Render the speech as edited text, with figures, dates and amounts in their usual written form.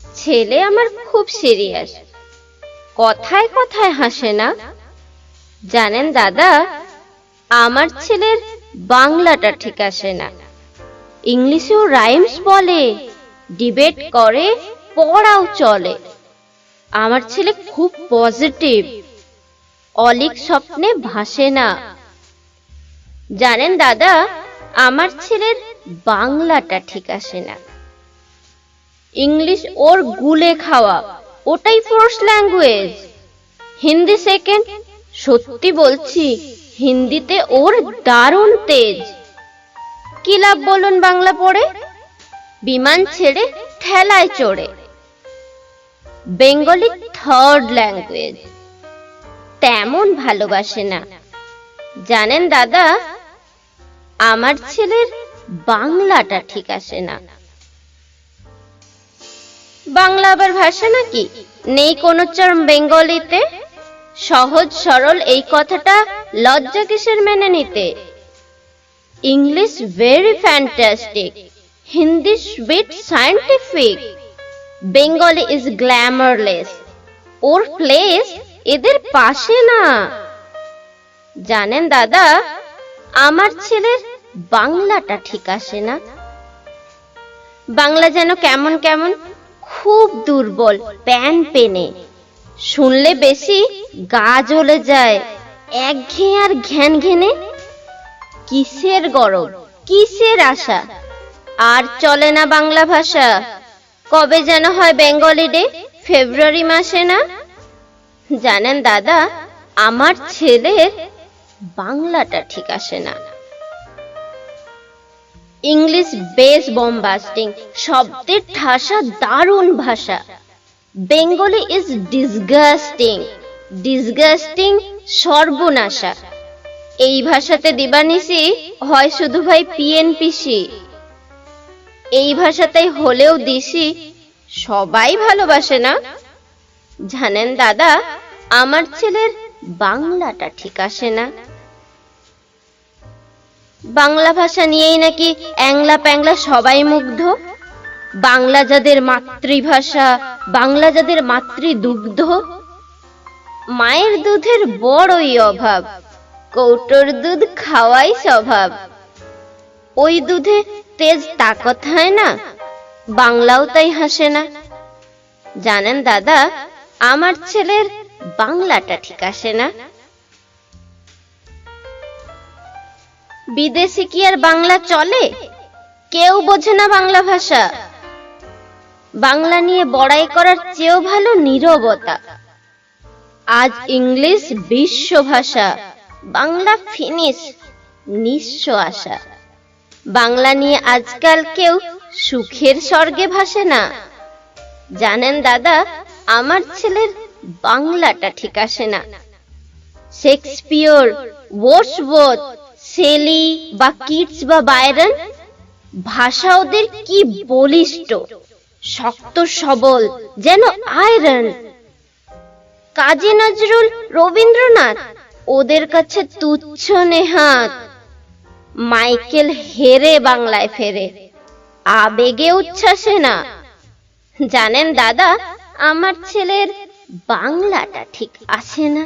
ছেলে আমার খুব সিরিয়াস, কথায় কথায় হাসে না। জানেন দাদা, আমার ছেলের বাংলাটা ঠিক আসে না। ইংলিশেও রাইমস বলে, ডিবেট করে, পড়াও চলে। আমার ছেলে খুব পজিটিভ, অলিক স্বপ্নে ভাসে না। জানেন দাদা, আমার ছেলের বাংলাটা ঠিক আসে না। ইংলিশ ওর গুলে খাওয়া, ওটাই ফার্স্ট ল্যাঙ্গুয়েজ। হিন্দি সেকেন্ড। সত্যি বলছি, হিন্দিতে ওর দারুণ তেজ। কি লাভ বলুন বাংলা পড়ে? বিমান ছেড়ে ঠেলায় চড়ে। বেঙ্গলি থার্ড ল্যাঙ্গুয়েজ, তেমন ভালোবাসে না। জানেন দাদা, আমার ছেলের বাংলাটা ঠিক আসে না। বাংলা আবার ভাষা নাকি? নেই কোনো চার্ম বেঙ্গলিতে? সহজ সরল এই কথাটা লজ্জা কিসের মেনে নিতে? English very fantastic, Hindi sweet scientific, Bengali is glamourless, or place এদের পাশে না। জানেন দাদা, আমার ছেলের বাংলাটা ঠিক আসে না। বাংলা যেন কেমন কেমন, খুব দুর্বল, প্যান পেনে। শুনলে বেশি গা জ্বলে যায়, একঘেয়ে আর ঘ্যান ঘেনে। কিসের গরব, কিসের আশা, আর চলে না বাংলা ভাষা। কবে যেন হয় বেঙ্গলি ডে, ফেব্রুয়ারি মাসে না? জানেন দাদা, আমার ছেলের বাংলাটা ঠিক আসে না। ইংলিশ বেশ বম্বাস্টিং, শব্দের ঠাসা দারুণ ভাষা। বেঙ্গলি ইজ ডিসগাস্টিং, ডিসগাস্টিং সর্বনাশা। এই ভাষাতে দিবানিসি হয় শুধু ভাই পিএনপিসি। এই ভাষাতেই হলেও দিশি, সবাই ভালোবাসে না। জানেন দাদা, আমার ছেলের বাংলাটা ঠিক আসে না। বাংলা ভাষা নিয়েই নাকি অ্যাংলা প্যাংলা সবাই মুগ্ধ। বাংলা যাদের মাতৃভাষা, বাংলা যাদের মাতৃদুগ্ধ। মায়ের দুধের বড়ই অভাব, কৌটোর দুধ খাওয়াই স্বভাব। ওই দুধে তেজ তাকত হয় না, বাংলাও তাই হাসে না। জানেন দাদা, আমার ছেলের বাংলাটা ঠিক আসে না। বিদেশে কি আর বাংলা চলে? কেউ বোঝে না বাংলা ভাষা। বাংলা নিয়ে বড়াই করার চেয়েও ভালো নীরবতা। আজ ইংলিশ বিশ্ব ভাষা, বাংলা ফিনিশ, নিঃস্ব আশা। বাংলা নিয়ে আজকাল কেউ সুখের স্বর্গে ভাসে না। জানেন দাদা, আমার ছেলের বাংলাটা ঠিক আসে না। শেক্সপিয়র, ওয়ার্ডসওয়ার্থ, শেলি বা কিটস বা বায়রন, ভাষা ওদের কি বলিষ্ঠ, শক্ত সবল, যেন আয়রন। কাজী নজরুল, রবীন্দ্রনাথ, ওদের কাছে তুচ্ছ নেহাত। মাইকেল হেরে বাংলায় ফেরে, আবেগে উচ্ছ্বাসে না। জানেন দাদা, আমার ছেলের বাংলাটা ঠিক আসে না।